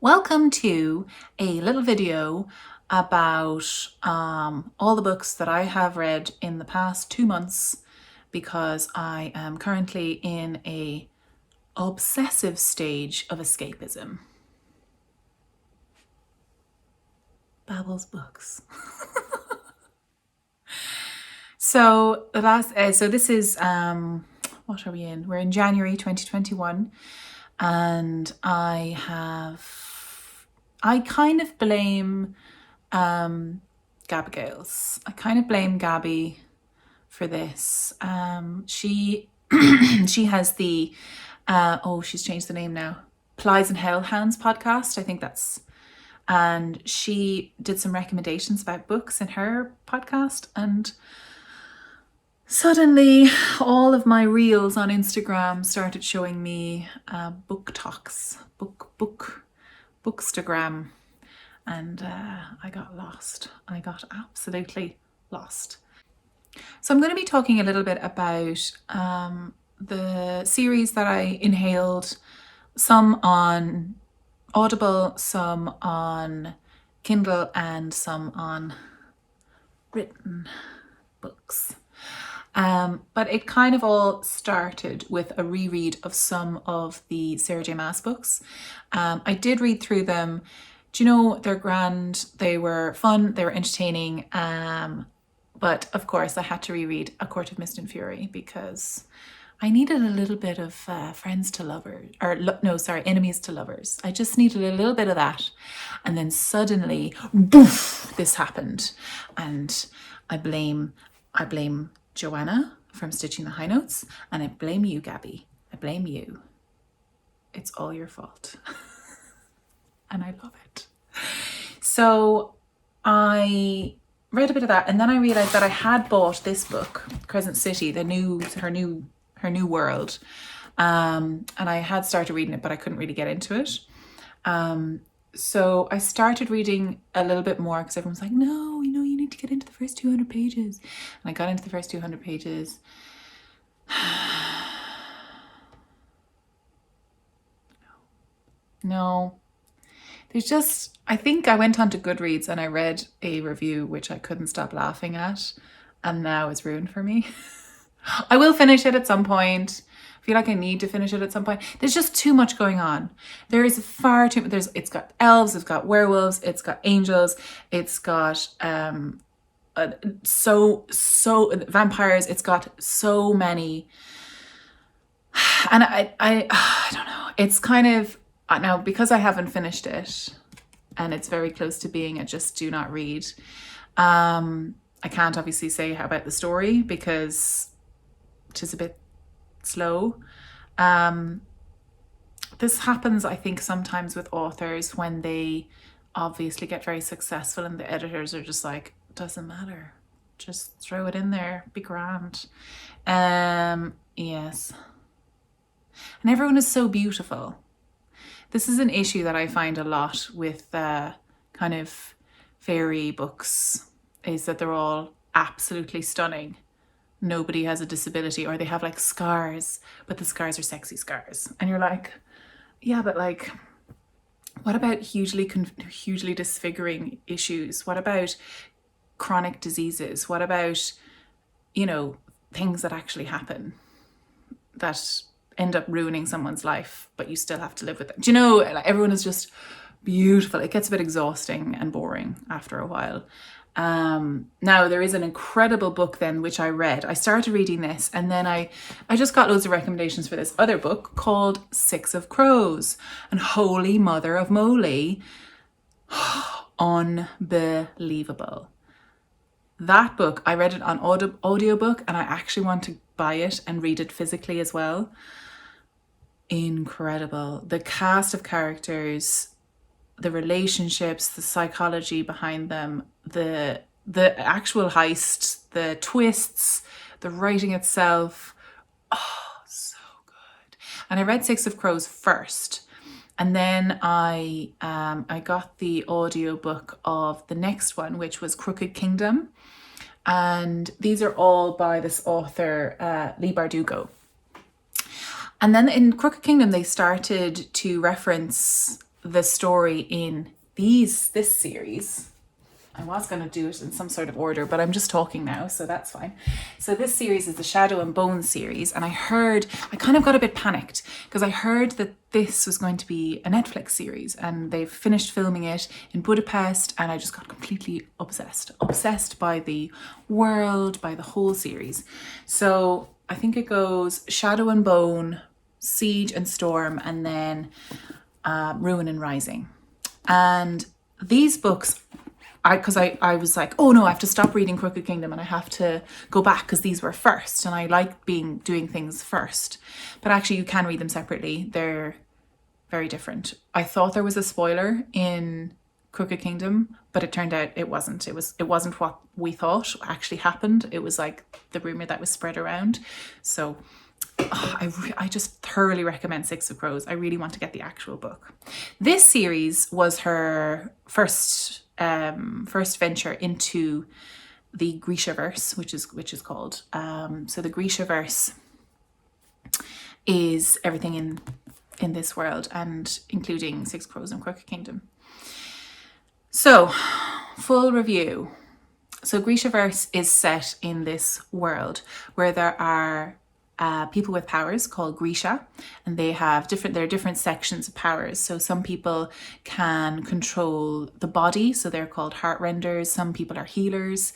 Welcome to a little video about all the books that I have read in the past 2 months because I am currently in a obsessive stage of escapism. Babbles Books. So this is what are we in? We're in January 2021, and I kind of blame Gabigales. I kind of blame Gabby for this. She she has the she's changed the name now. Plies and Hellhounds podcast. I think that's, and she did some recommendations about books in her podcast, and suddenly all of my reels on Instagram started showing me book talks, bookstagram, and I got lost. I got absolutely lost. So I'm going to be talking a little bit about the series that I inhaled, some on Audible, some on Kindle, and some on written books. But it kind of all started with a reread of some of the Sarah J Maas books. I did read through them. Do you know, they're grand, they were fun, they were entertaining. But of course I had to reread A Court of Mist and Fury because I needed a little bit of enemies to lovers. I just needed a little bit of that. And then suddenly, boof, this happened. And I blame Joanna from Stitching the High Notes, and I blame you, Gabby. I blame you. It's all your fault. And I love it. So I read a bit of that, and then I realized that I had bought this book, Crescent City, her new world. And I had started reading it, but I couldn't really get into it. So I started reading a little bit more because everyone's like, no, you need to get into the first 200 pages. And I got into the first 200 pages. No. I think I went on to Goodreads and I read a review which I couldn't stop laughing at. And now it's ruined for me. I will finish it at some point. I feel like I need to finish it at some point. There's just too much going on. There is far too much. It's got elves, it's got werewolves, it's got angels, it's got vampires. It's got so many, and I don't know. It's kind of now because I haven't finished it, and it's very close to being a just do not read. I can't obviously say about the story because it is a bit slow. This happens, I think, sometimes with authors when they obviously get very successful and the editors are just like, doesn't matter, just throw it in there, be grand. Yes. And everyone is so beautiful. This is an issue that I find a lot with kind of fairy books, is that they're all absolutely stunning. Nobody has a disability, or they have like scars, but the scars are sexy scars. And you're like, yeah, but like, what about hugely disfiguring issues? What about chronic diseases? What about, things that actually happen that end up ruining someone's life, but you still have to live with it? Do you know, like, everyone is just beautiful. It gets a bit exhausting and boring after a while. Now there is an incredible book then which I read. I started reading this, and then I just got loads of recommendations for this other book called Six of Crows, and holy mother of moly, unbelievable. That book, I read it on audiobook, and I actually want to buy it and read it physically as well. Incredible. The cast of characters, the relationships, the psychology behind them, the actual heist, the twists, the writing itself. Oh, so good. And I read Six of Crows first, and then I got the audiobook of the next one, which was Crooked Kingdom. And these are all by this author, Leigh Bardugo. And then in Crooked Kingdom, they started to reference the story in this series. I was going to do it in some sort of order, but I'm just talking now, so that's fine. So this series is the Shadow and Bone series, and I kind of got a bit panicked because I heard that this was going to be a Netflix series, and they've finished filming it in Budapest, and I just got completely obsessed by the world, by the whole series. So I think it goes Shadow and Bone, Siege and Storm, and then Ruin and Rising. And these books, because I was like, oh no, I have to stop reading Crooked Kingdom and I have to go back because these were first, and I like doing things first. But actually you can read them separately. They're very different. I thought there was a spoiler in Crooked Kingdom, but it turned out it wasn't. It wasn't what we thought actually happened. It was like the rumor that was spread around. So I just thoroughly recommend Six of Crows. I really want to get the actual book. This series was her first venture into the Grishaverse, which is called. So the Grishaverse is everything in this world, and including Six Crows and Crooked Kingdom. So, full review. So Grishaverse is set in this world where there are people with powers called Grisha, and there are different sections of powers. So some people can control the body, so they're called heart renders. Some people are healers.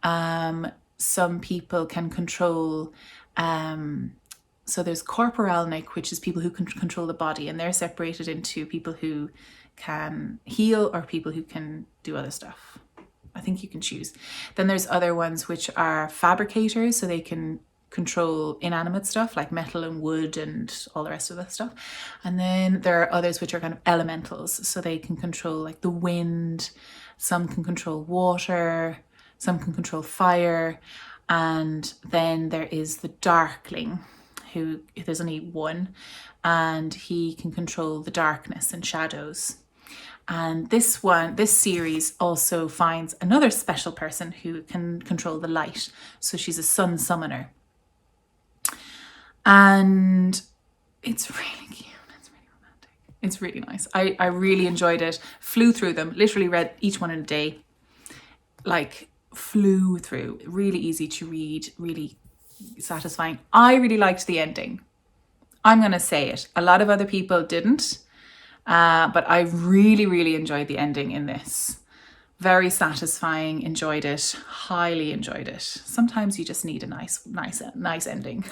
Some people can control, so there's corporalnik, which is people who can control the body, and they're separated into people who can heal or people who can do other stuff. I think you can choose. Then there's other ones which are fabricators, so they can control inanimate stuff like metal and wood and all the rest of that stuff. And then there are others which are kind of elementals, so they can control like the wind, some can control water, some can control fire. And then there is the Darkling, who there's only one, and he can control the darkness and shadows. And this series also finds another special person who can control the light. So she's a sun summoner. And it's really cute. It's really romantic. It's really nice. I really enjoyed it. Flew through them. Literally read each one in a day. Like, flew through. Really easy to read. Really satisfying. I really liked the ending. I'm going to say it. A lot of other people didn't. But I really, really enjoyed the ending in this. Very satisfying, enjoyed it, highly enjoyed it. Sometimes you just need a nice ending.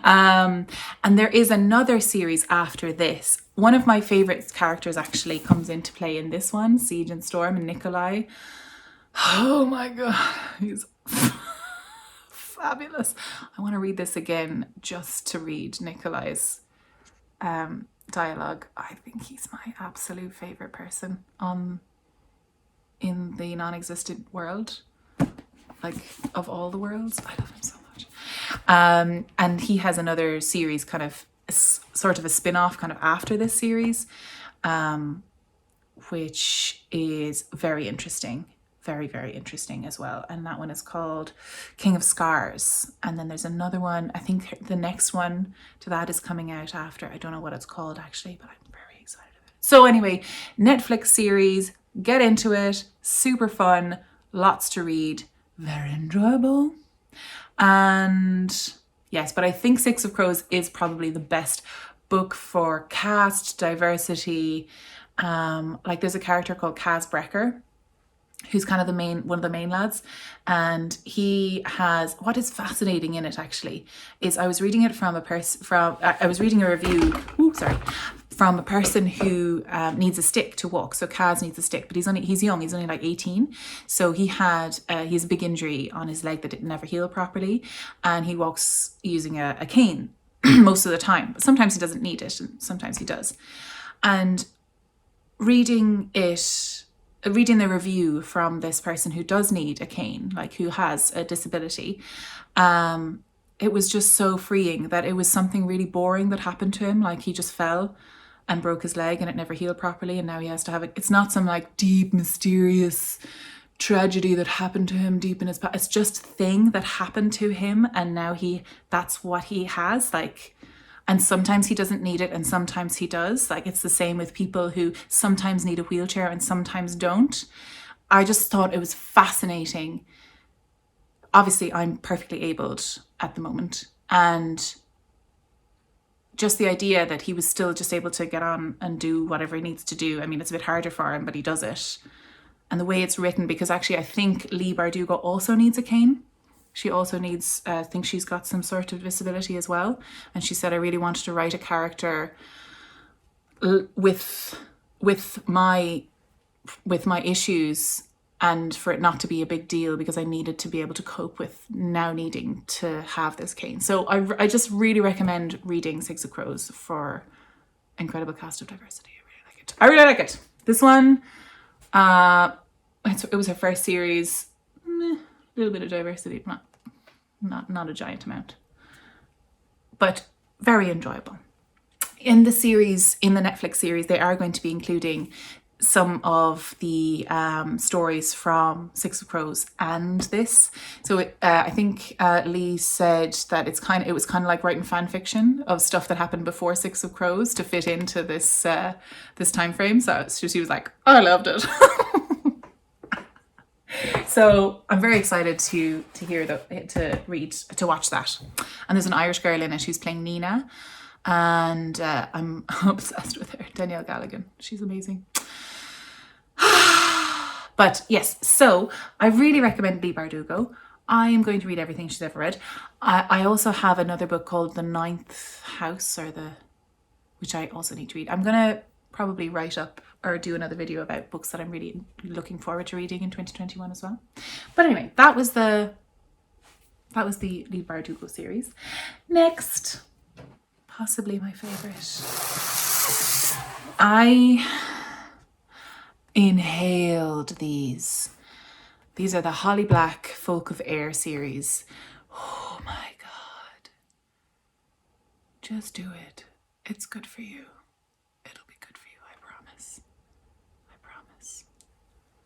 And there is another series after this. One of my favorite characters actually comes into play in this one, Siege and Storm, and Nikolai. Oh my God, he's fabulous. I want to read this again just to read Nikolai's dialogue. I think he's my absolute favorite person in the non-existent world, like of all the worlds. I love him so much. And he has another series, kind of sort of a spin-off kind of after this series, which is very interesting, very, very interesting as well. And that one is called King of Scars. And then there's another one, I think the next one to that is coming out after. I don't know what it's called actually, but I'm very excited about it. So anyway, Netflix series, get into it, super fun, lots to read, very enjoyable. And yes, but I think Six of Crows is probably the best book for cast diversity. Like there's a character called Kaz Brecker, who's kind of one of the main lads, and he has, what is fascinating in it actually is I was reading it from I was reading a review from a person who needs a stick to walk. So Kaz needs a stick, but he's young, he's only like 18. So he has a big injury on his leg that didn't never heal properly, and he walks using a cane most of the time, but sometimes he doesn't need it and sometimes he does. And reading the review from this person who does need a cane, like who has a disability, it was just so freeing that it was something really boring that happened to him. Like he just fell and broke his leg and it never healed properly, and now he has to have it. It's not some like deep, mysterious tragedy that happened to him deep in his past. It's just a thing that happened to him, and now that's what he has. Like, And sometimes he doesn't need it and sometimes he does. Like, it's the same with people who sometimes need a wheelchair and sometimes don't. I just thought it was fascinating. Obviously, I'm perfectly abled at the moment. And just the idea that he was still just able to get on and do whatever he needs to do. I mean, it's a bit harder for him, but he does it. And the way it's written, because actually I think Leigh Bardugo also needs a cane. She also needs, I think she's got some sort of disability as well. And she said, I really wanted to write a character with my issues, and for it not to be a big deal, because I needed to be able to cope with now needing to have this cane. So I just really recommend reading Six of Crows for incredible cast of diversity. I really like it. I really like it. This one, it was her first series. A little bit of diversity, not a giant amount, but very enjoyable. In the series, in the Netflix series, they are going to be including some of the stories from Six of Crows and this. So I think Leigh said that it was kind of like writing fan fiction of stuff that happened before Six of Crows to fit into this this time frame. So she was like, I loved it. So I'm very excited to watch that. And there's an Irish girl in it who's playing Nina, and I'm obsessed with her, Danielle Galligan. She's amazing. But yes, so I really recommend Leigh Bardugo. I am going to read everything she's ever read. I also have another book called The Ninth House, which I also need to read. I'm gonna probably write up or do another video about books that I'm really looking forward to reading in 2021 as well. But anyway, that was the Leigh Bardugo series. Next, possibly my favorite. I inhaled these. These are the Holly Black Folk of Air series. Oh my God. Just do it. It's good for you. It'll be good for you, I promise. I promise.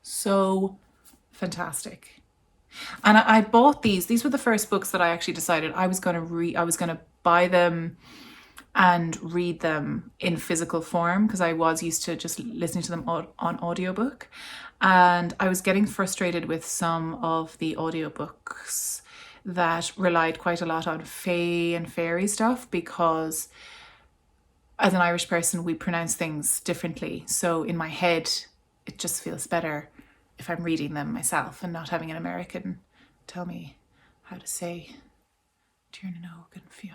So fantastic. And I bought these. These were the first books that I actually decided I was going to buy them and read them in physical form, because I was used to just listening to them on audiobook. And I was getting frustrated with some of the audiobooks that relied quite a lot on fae and fairy stuff, because as an Irish person, we pronounce things differently. So in my head, it just feels better if I'm reading them myself and not having an American tell me how to say Tiernan and Fio,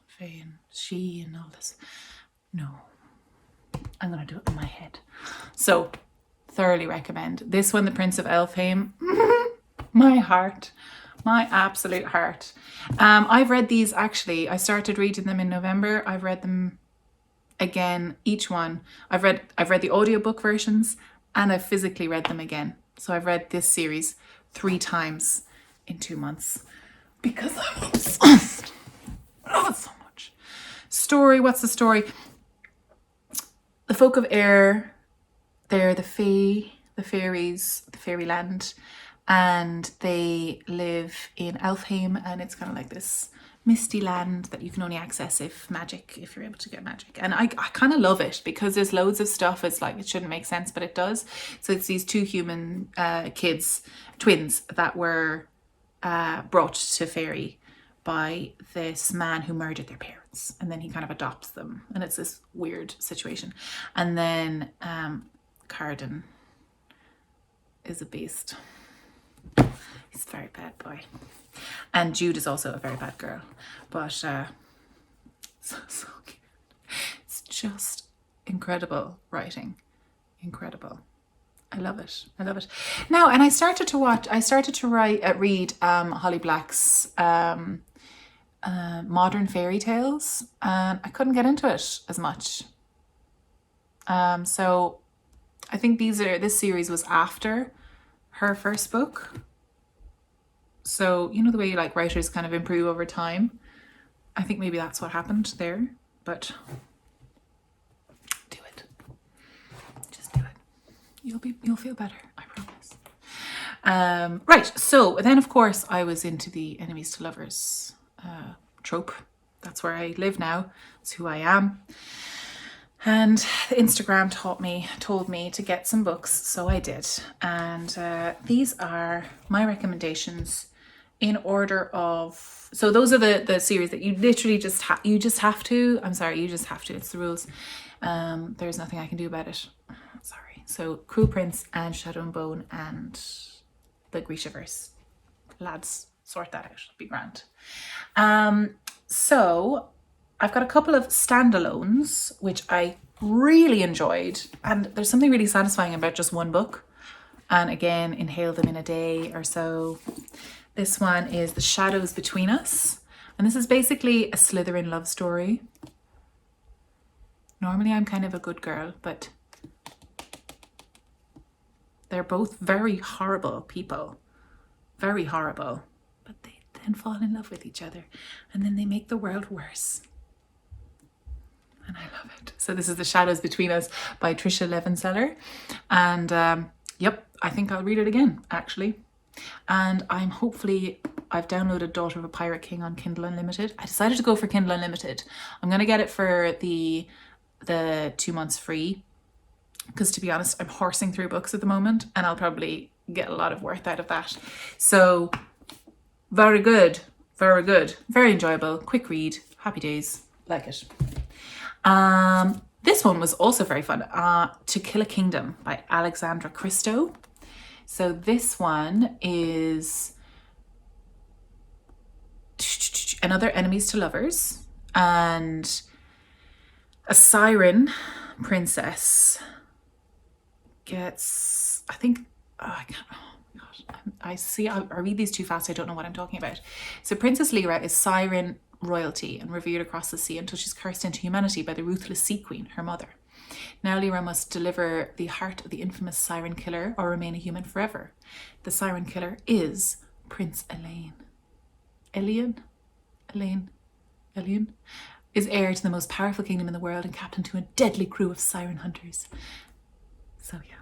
Faye and she and all this. No, I'm going to do it in my head. So thoroughly recommend. This one, The Prince of Elfhame. My heart. My absolute heart. I've read these actually. I started reading them in November. I've read them again, each one. I've read the audiobook versions and I've physically read them again. So I've read this series 3 times in 2 months because I'm obsessed. I love it so much. Story, what's the story? The folk of air, they're the fae, the fairies, the fairyland, and they live in Elfhame, and it's kind of like this misty land that you can only access if you're able to get magic. And I kind of love it because there's loads of stuff. It's like, it shouldn't make sense, but it does. So it's these 2 human twins that were brought to fairy by this man who murdered their parents, and then he kind of adopts them, and it's this weird situation. And then Carden is a beast. He's a very bad boy. And Jude is also a very bad girl. But so cute. It's just incredible writing. Incredible. I love it. I love it. Now, and I started to read Holly Black's modern fairy tales, and I couldn't get into it as much. So I think this series was after her first book. So, you know the way like writers kind of improve over time? I think maybe that's what happened there, but do it. Just do it. You'll feel better, I promise. Right, so then of course I was into the enemies to lovers trope. that's where I live now. It's who I am. And Instagram told me to get some books, so I did. And these are my recommendations in order of, so those are the series that you literally just have to, it's the rules. There's nothing I can do about it. Sorry. So Cruel Prince and Shadow and Bone and the Grishaverse. Lads, sort that out. It'll be grand. So I've got a couple of standalones, which I really enjoyed. And there's something really satisfying about just one book. And again, inhale them in a day or so. This one is The Shadows Between Us. And this is basically a Slytherin love story. Normally I'm kind of a good girl, but they're both very horrible people. Very horrible. But they then fall in love with each other. And then they make the world worse. And I love it. So this is The Shadows Between Us by Patricia Levenseller. And yep, I think I'll read it again, actually. And I've downloaded Daughter of a Pirate King on Kindle Unlimited. I decided to go for Kindle Unlimited. I'm going to get it for the 2 months free. Because to be honest, I'm horsing through books at the moment. And I'll probably get a lot of worth out of that. So very good. Very good. Very enjoyable. Quick read. Happy days. Like it. This one was also very fun. To Kill a Kingdom by Alexandra Christo. So this one is another enemies to lovers, and a siren princess gets, I think, I can't, oh God, I read these too fast, I don't know what I'm talking about. So Princess Lyra is siren royalty and revered across the sea until she's cursed into humanity by the ruthless sea queen, her mother. Now Lyra must deliver the heart of the infamous siren killer or remain a human forever. The siren killer is Prince Elaine. Elaine is heir to the most powerful kingdom in the world and captain to a deadly crew of siren hunters. So yeah.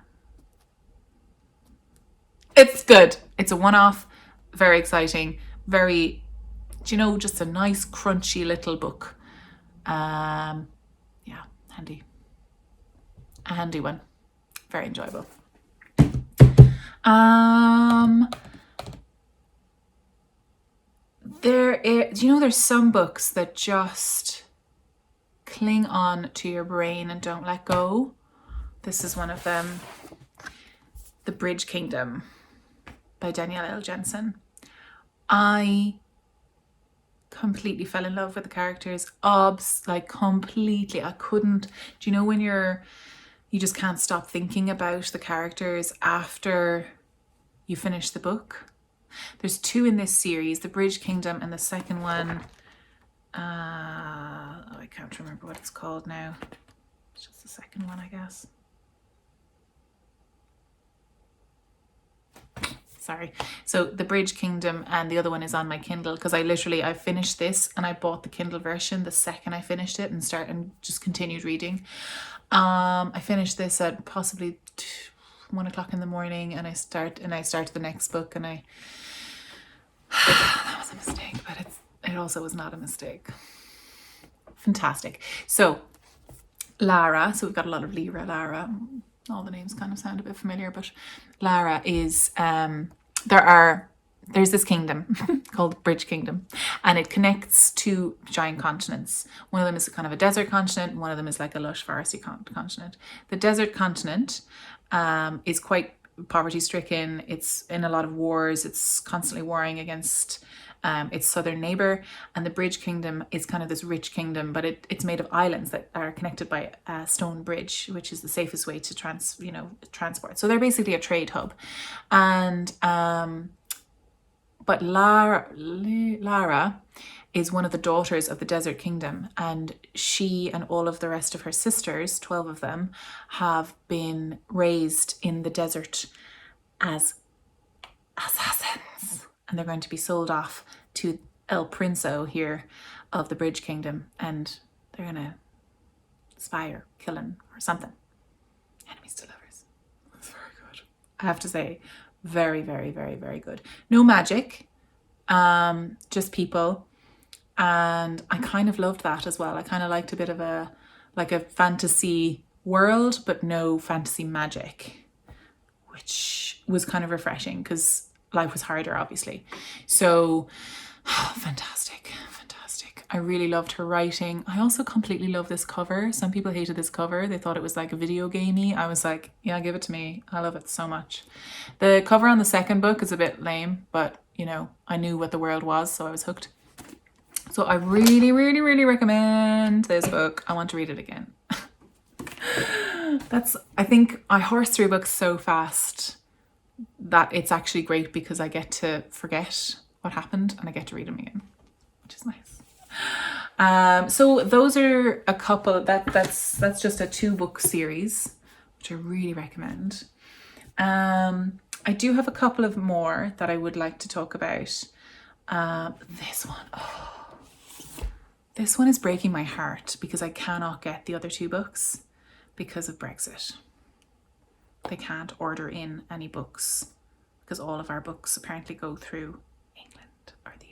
It's good. It's a one-off, very exciting, very, just a nice crunchy little book. Yeah, handy. A handy one. Very enjoyable. There's some books that just cling on to your brain and don't let go. This is one of them. The Bridge Kingdom by Danielle Jensen. I completely fell in love with the characters. Completely. I couldn't. Do you know when you just can't stop thinking about the characters after you finish the book? There's 2 in this series, The Bridge Kingdom, and the second one, I can't remember what it's called now. It's just the second one, I guess. Sorry. So The Bridge Kingdom, and the other one is on my Kindle, because I finished this and I bought the Kindle version the second I finished it and just continued reading. I finished this at possibly 1 o'clock in the morning, and I started the next book, and that was a mistake, but it also was not a mistake. Fantastic. So Lara, so we've got a lot of Lyra, Lara. All the names kind of sound a bit familiar, but Lara is there's this kingdom called Bridge Kingdom, and it connects 2 giant continents. One of them is kind of a desert continent, and one of them is like a lush foresty continent. The desert continent is quite poverty stricken. It's in a lot of wars. It's constantly warring against its southern neighbor. And the Bridge Kingdom is kind of this rich kingdom, but it's made of islands that are connected by a stone bridge, which is the safest way to transport. So they're basically a trade hub. And but Lara is one of the daughters of the Desert Kingdom, and she and all of the rest of her sisters, 12 of them, have been raised in the desert as assassins, and they're going to be sold off to El Princo here of the Bridge Kingdom, and they're going to spy or kill him or something. Enemies to lovers. That's very good. I have to say, very, very, very, very good. No magic, just people. And I kind of loved that as well. I kind of liked a bit of a fantasy world, but no fantasy magic, which was kind of refreshing because life was harder, obviously. So fantastic. I really loved her writing. I also completely love this cover. Some people hated this cover. They thought it was like a video gamey. I was like, yeah, give it to me. I love it so much. The cover on the second book is a bit lame, but you know, I knew what the world was, so I was hooked. So I really, really, really recommend this book. I want to read it again. I think I horse through books so fast that it's actually great because I get to forget what happened and I get to read them again, which is nice. So those are a couple, that's just a 2-book series, which I really recommend. I do have a couple of more that I would like to talk about. This one, this one is breaking my heart because I cannot get the other 2 books because of Brexit. They can't order in any books because all of our books apparently go through England or the UK.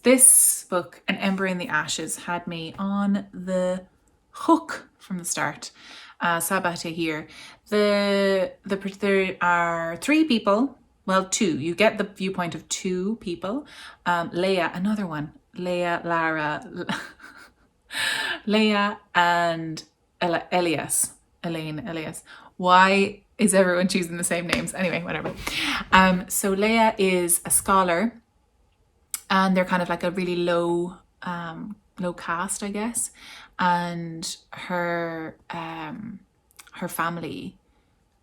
This book, An Ember in the Ashes, had me on the hook from the start. Sabaa, Tahir. There are 3 people. Well, 2. You get the viewpoint of 2 people. Leia, another one. Leia, Lara, Leia and Elias. Elaine, Elias. Why is everyone choosing the same names? Anyway, whatever. So Leia is a scholar, and they're kind of like a really low caste, I guess. And her family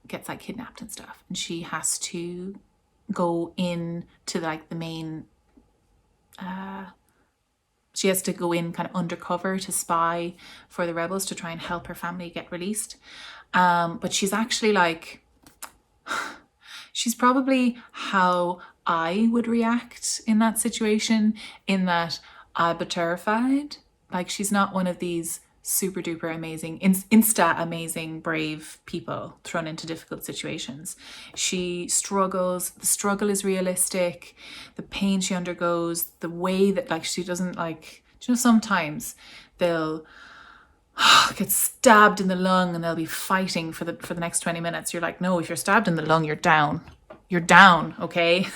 gets like kidnapped and stuff, and she has to go in to like the main she has to go in kind of undercover to spy for the rebels to try and help her family get released. But she's actually like, she's probably how I would react in that situation, in that I'd be terrified. Like, she's not one of these super duper amazing, insta amazing, brave people thrown into difficult situations. She struggles. The struggle is realistic. The pain she undergoes, the way that like she doesn't like, you know, sometimes they'll get stabbed in the lung and they'll be fighting for the next 20 minutes. You're like, no, if you're stabbed in the lung, you're down. You're down, okay?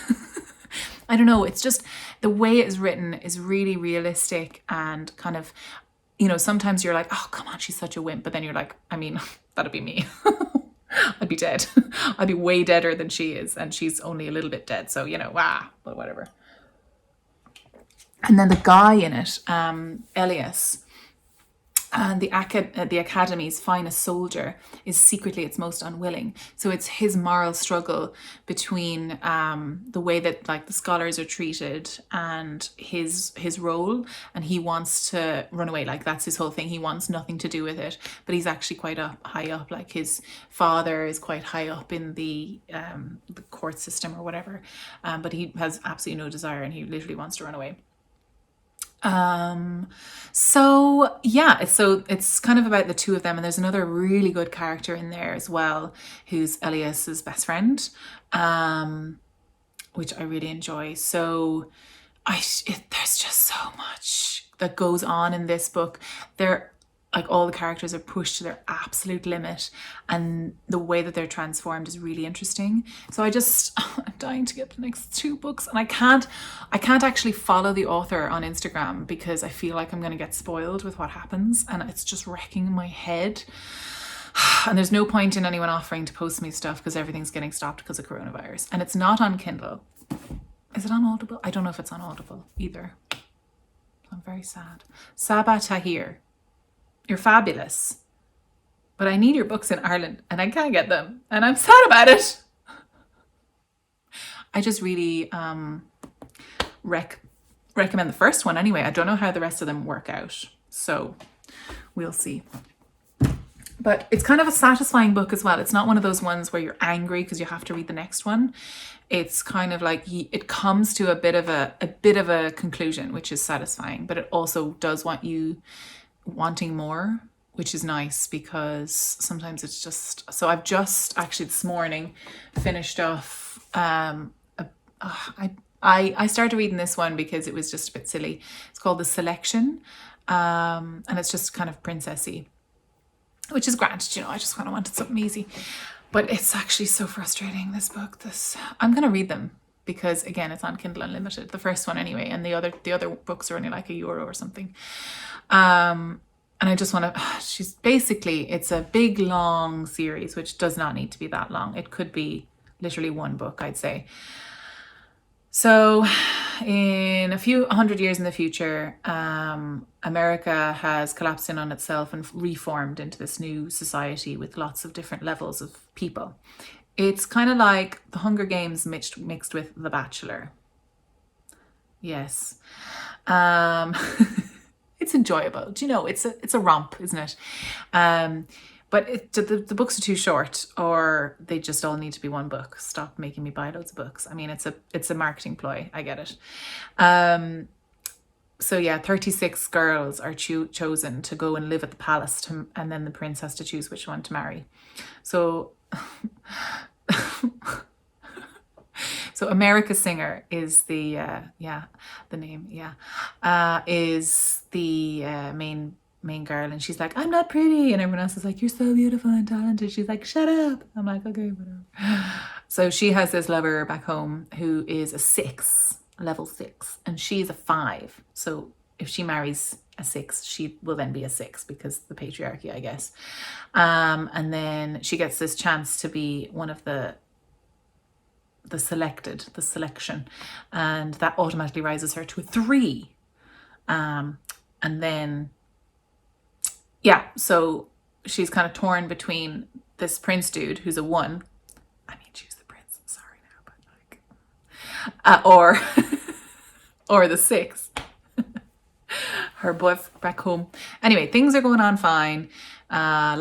I don't know. It's just the way it is written is really realistic and kind of, you know, sometimes you're like, oh, come on, she's such a wimp. But then you're like, I mean, that'd be me. I'd be dead. I'd be way deader than she is. And she's only a little bit dead. So, you know, but whatever. And then the guy in it, Elias, and the academy's finest soldier, is secretly its most unwilling. So it's his moral struggle between the way that like the scholars are treated and his role, and he wants to run away. Like, that's his whole thing. He wants nothing to do with it, but he's actually quite high up. Like, his father is quite high up in the court system or whatever, but he has absolutely no desire, and he literally wants to run away. So it's kind of about the 2 of them, and there's another really good character in there as well, who's Elias's best friend, which I really enjoy. So there's just so much that goes on in this book. Like, all the characters are pushed to their absolute limit, and the way that they're transformed is really interesting. So I'm dying to get the next 2 books, and I can't actually follow the author on Instagram because I feel like I'm going to get spoiled with what happens, and it's just wrecking my head. And there's no point in anyone offering to post me stuff because everything's getting stopped because of coronavirus. And it's not on Kindle. Is it on Audible? I don't know if it's on Audible either. I'm very sad. Sabaa, Tahir. You're fabulous, but I need your books in Ireland and I can't get them, and I'm sad about it. I just really recommend the first one anyway. I don't know how the rest of them work out, so we'll see. But it's kind of a satisfying book as well. It's not one of those ones where you're angry because you have to read the next one. It's kind of like it comes to a bit of a conclusion, which is satisfying, but it also does want you wanting more, which is nice, because sometimes it's just. So I've just actually this morning finished off I I started reading this one because it was just a bit silly. It's called The Selection, and it's just kind of princessy, which is grand. You know, I just kind of wanted something easy. But it's actually so frustrating, this book. I'm going to read them because, again, it's on Kindle Unlimited. The first one anyway, and the other books are only like €1 or something. And I just want to, it's a big, long series, which does not need to be that long. It could be literally one book, I'd say. So in a few 100 years in the future, America has collapsed in on itself and reformed into this new society with lots of different levels of people. It's kind of like the Hunger Games mixed with The Bachelor. Yes. It's enjoyable. Do you know, it's a romp, isn't it? But the books are too short, or they just all need to be one book. Stop making me buy loads of books. I mean, it's a marketing ploy. I get it. So yeah, 36 girls are chosen to go and live at the palace, and then the prince has to choose which one to marry. So, so America Singer is the name. Is the main girl, and she's like, I'm not pretty, and everyone else is like, you're so beautiful and talented. She's like, shut up. I'm like, okay, whatever. So she has this lover back home who is a 6, level 6, and she's a 5. So if she marries a 6, she will then be a 6 because the patriarchy, I guess. And then she gets this chance to be one of the selection, and that automatically rises her to a 3. And then so she's kind of torn between this prince dude who's a 1. I mean, she's the prince. Sorry now, but like, or the 6, her boyfriend back home. Anyway, things are going on fine. And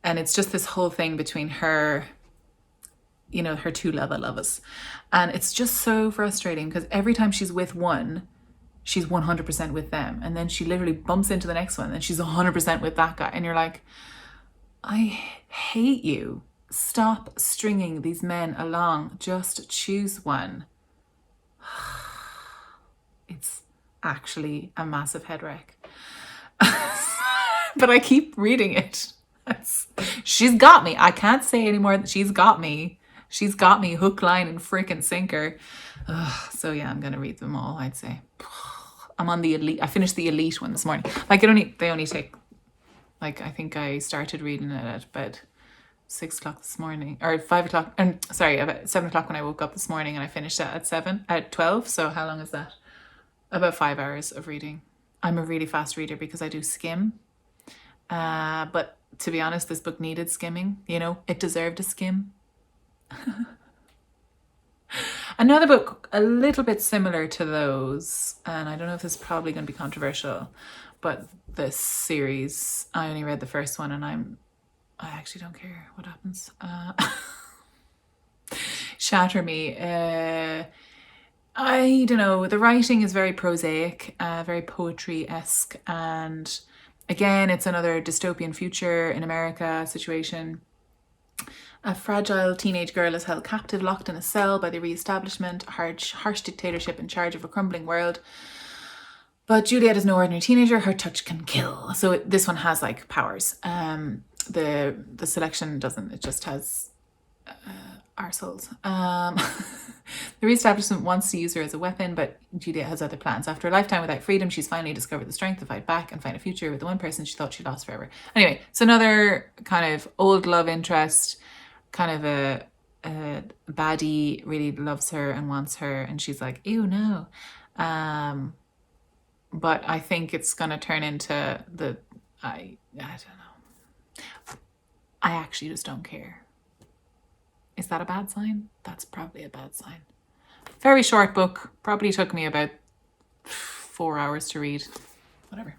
it's just this whole thing between her, you know, her 2 lovers, and it's just so frustrating because every time she's with one, she's 100% with them, and then she literally bumps into the next one and she's 100% with that guy, and you're like, I hate you. Stop stringing these men along. Just choose one. It's actually a massive head wreck. But I keep reading it. She's got me. I can't say anymore that she's got me. She's got me hook, line, and freaking sinker. So yeah, I'm going to read them all, I'd say. I'm on the Elite. I finished the Elite one this morning. Like they only take, like, I think I started reading it at about 6 o'clock this morning, or 5 o'clock. And sorry, about 7 o'clock when I woke up this morning, and I finished that at 12. So how long is that? About 5 hours of reading. I'm a really fast reader because I do skim. But to be honest, this book needed skimming. You know, it deserved a skim. Another book a little bit similar to those, and I don't know if this is probably going to be controversial, but this series, I only read the first one, and I actually don't care what happens. Shatter Me. I don't know, the writing is very prosaic, very poetry-esque, and again, it's another dystopian future in America situation. A fragile teenage girl is held captive, locked in a cell by the re-establishment, a harsh dictatorship in charge of a crumbling world. But Juliet is no ordinary teenager. Her touch can kill. So this one has like powers. The selection doesn't. It just has arseholes. The re-establishment wants to use her as a weapon, but Juliet has other plans. After a lifetime without freedom, she's finally discovered the strength to fight back and find a future with the one person she thought she lost forever. Anyway, it's another kind of old love interest, kind of a baddie really loves her and wants her, and she's like, ew, no. But I think it's going to turn into I don't know. I actually just don't care. Is that a bad sign? That's probably a bad sign. Very short book. Probably took me about 4 hours to read. Whatever.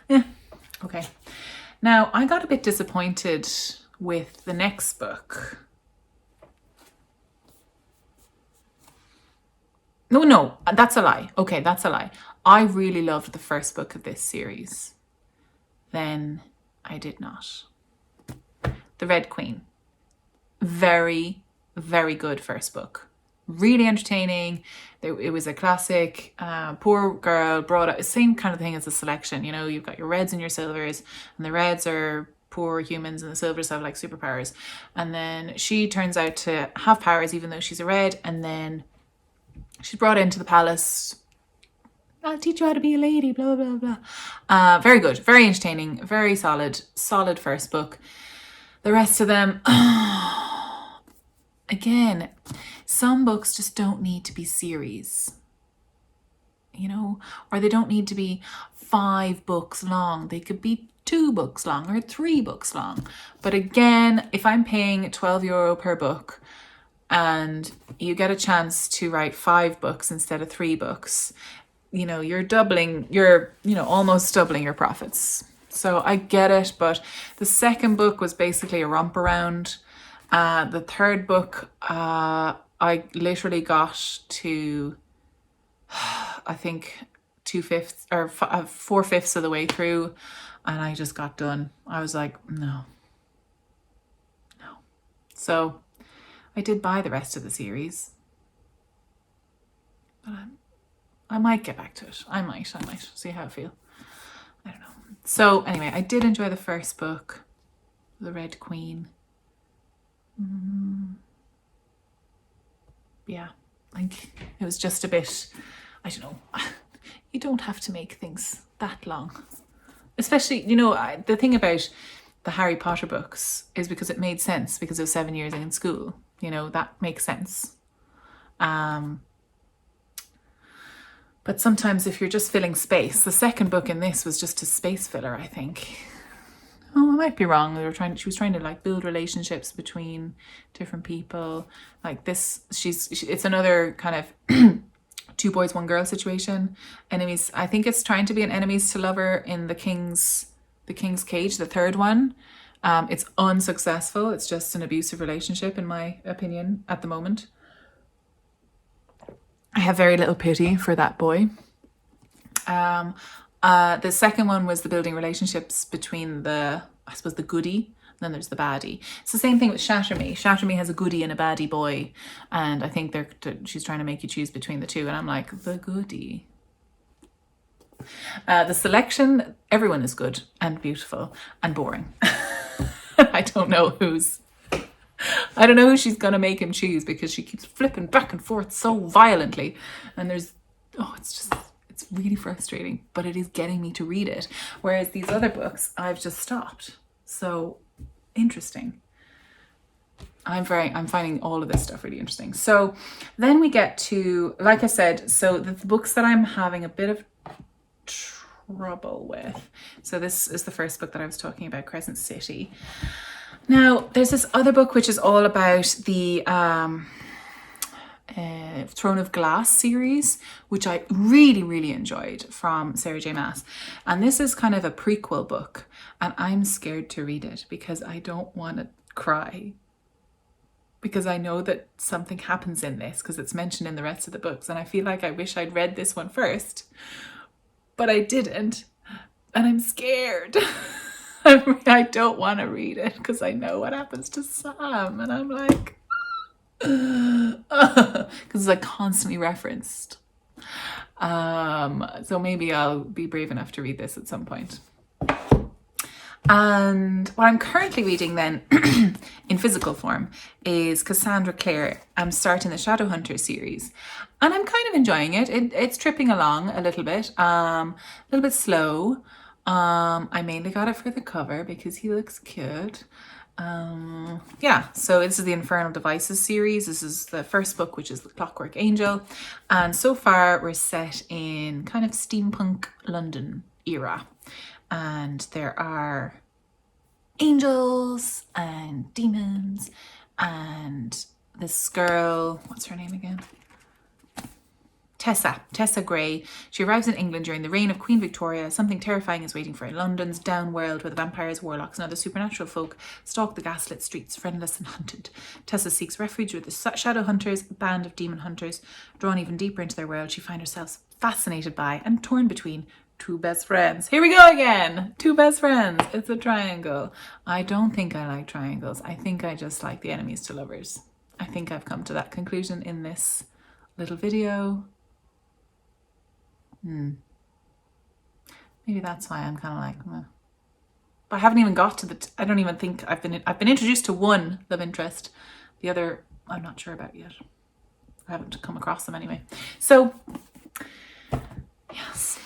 Yeah. Okay. Now, I got a bit disappointed with the next book. No, that's a lie. Okay, that's a lie. I really loved the first book of this series. Then I did not. The Red Queen. Very, very good first book. really entertaining. It was a classic, poor girl brought up, same kind of thing as the selection. You know, you've got your reds and your silvers, and the reds are poor humans and the silvers have like superpowers. And then she turns out to have powers even though she's a red, and then she's brought into the palace. I'll teach you how to be a lady, blah, blah, blah. Very good, very entertaining, very solid first book. The rest of them, again, some books just don't need to be series, you know, or they don't need to be 5 books long. They could be 2 books long or 3 books long. But again, if I'm paying €12 per book and you get a chance to write 5 books instead of 3 books, you know, you're almost doubling your profits. So I get it, but the second book was basically a romp around. The third book, I literally got to, I think, 2/5 or 4/5 of the way through, and I just got done. I was like, no. So I did buy the rest of the series, but I might get back to it. I might see how I feel. I don't know. So anyway, I did enjoy the first book, The Red Queen. Yeah, like it was just a bit, I don't know, you don't have to make things that long. Especially, you know, the thing about the Harry Potter books is because it made sense because of 7 years in school. You know, that makes sense. But sometimes if you're just filling space, the second book in this was just a space filler, I think. Oh, I might be wrong. She was trying to like build relationships between different people. Like this, it's another kind of 2 boys, 1 girl situation. Enemies. I think it's trying to be an enemies to lover in the King's Cage, the third one. It's unsuccessful. It's just an abusive relationship, in my opinion, at the moment. I have very little pity for that boy. The second one was the building relationships between the goodie, and then there's the baddie. It's the same thing with Shatter Me. Shatter Me has a goodie and a baddie boy, and I think she's trying to make you choose between the two, and I'm like, the goodie. The selection, everyone is good and beautiful and boring. I don't know who she's gonna make him choose because she keeps flipping back and forth so violently, and it's really frustrating, but it is getting me to read it. Whereas these other books, I've just stopped. So interesting. I'm finding all of this stuff really interesting. So then we get to, like I said, so the books that I'm having a bit of trouble with. So this is the first book that I was talking about, Crescent City. Now, there's this other book which is all about the Throne of Glass series, which I really, really enjoyed, from Sarah J. Maas. And this is kind of a prequel book, and I'm scared to read it because I don't want to cry. Because I know that something happens in this because it's mentioned in the rest of the books, and I feel like I wish I'd read this one first, but I didn't, and I'm scared. I don't want to read it because I know what happens to Sam, and I'm like, because it's like constantly referenced. So maybe I'll be brave enough to read this at some point. And what I'm currently reading then in physical form is Cassandra Clare. I'm starting the Shadowhunter series, and I'm kind of enjoying it. It's tripping along a little bit slow. I mainly got it for the cover because he looks cute. So this is the Infernal Devices series. This is the first book, which is The Clockwork Angel. And so far we're set in kind of steampunk London era. And there are angels and demons and this girl, what's her name again? Tessa Gray. She arrives in England during the reign of Queen Victoria. Something terrifying is waiting for her in London's downworld, where the vampires, warlocks, and other supernatural folk stalk the gaslit streets, friendless and hunted. Tessa seeks refuge with the Shadowhunters, a band of demon hunters. Drawn even deeper into their world, she finds herself fascinated by and torn between 2 best friends. Here we go again. 2 best friends. It's a triangle. I don't think I like triangles. I think I just like the enemies to lovers. I think I've come to that conclusion in this little video. Maybe that's why I'm kind of like, meh. But I haven't even got to the, I don't even think I've been introduced to one love interest. The other, I'm not sure about yet. I haven't come across them anyway. So, yes.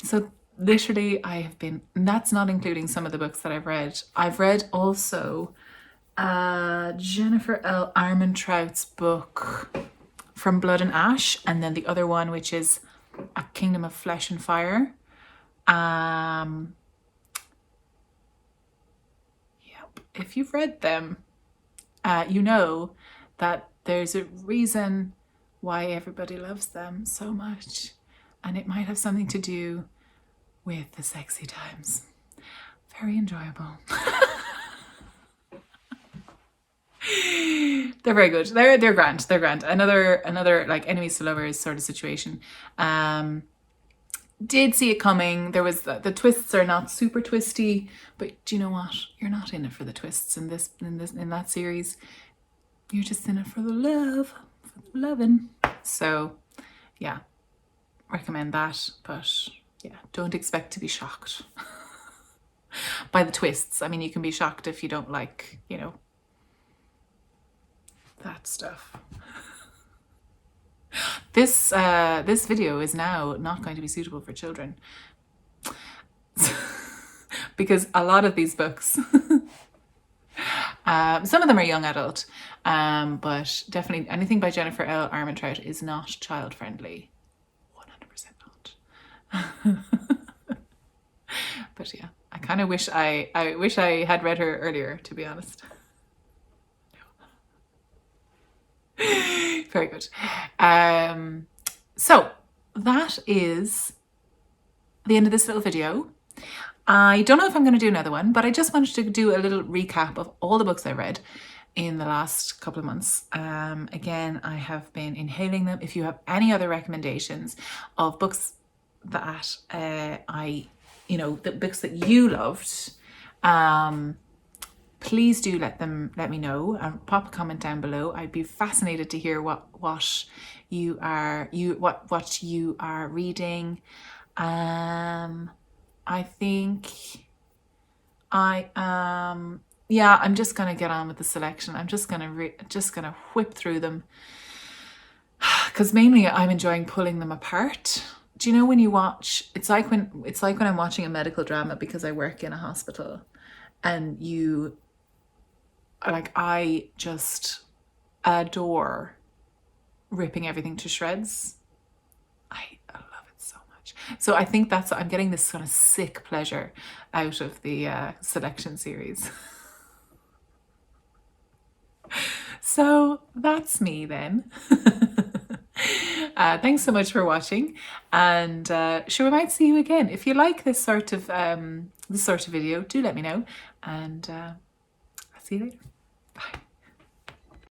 So literally I have been, and that's not including some of the books that I've read. I've read also Jennifer L. Armentrout's book From Blood and Ash, and then the other one, which is A Kingdom of Flesh and Fire. If you've read them, you know that there's a reason why everybody loves them so much, and it might have something to do with the sexy times. Very enjoyable. They're very good. They're grand. They're grand. Another like enemies to lovers sort of situation. Did see it coming. There was the twists are not super twisty, but do you know what? You're not in it for the twists in that series. You're just in it for the love, for the loving. So, yeah, recommend that. But yeah, don't expect to be shocked by the twists. I mean, you can be shocked if you don't like, you know, that stuff. This video is now not going to be suitable for children because a lot of these books, some of them are young adult, but definitely anything by Jennifer L. Armentrout is not child friendly. 100% not. But yeah, I kind of wish I wish I had read her earlier, to be honest. Very good. So that is the end of this little video. I don't know if I'm going to do another one, but I just wanted to do a little recap of all the books I read in the last couple of months. Again, I have been inhaling them. If you have any other recommendations of books that the books that you loved, please do let me know and pop a comment down below. I'd be fascinated to hear what you are reading. I think I'm just gonna get on with the selection. I'm just gonna whip through them because mainly I'm enjoying pulling them apart. Do you know when you watch? It's like when I'm watching a medical drama because I work in a hospital, and I just adore ripping everything to shreds. I love it so much. So I think I'm getting this kind of sick pleasure out of the selection series. So that's me then. Thanks so much for watching, and sure, we might see you again. If you like this sort of video, do let me know, and I'll see you later. Bye.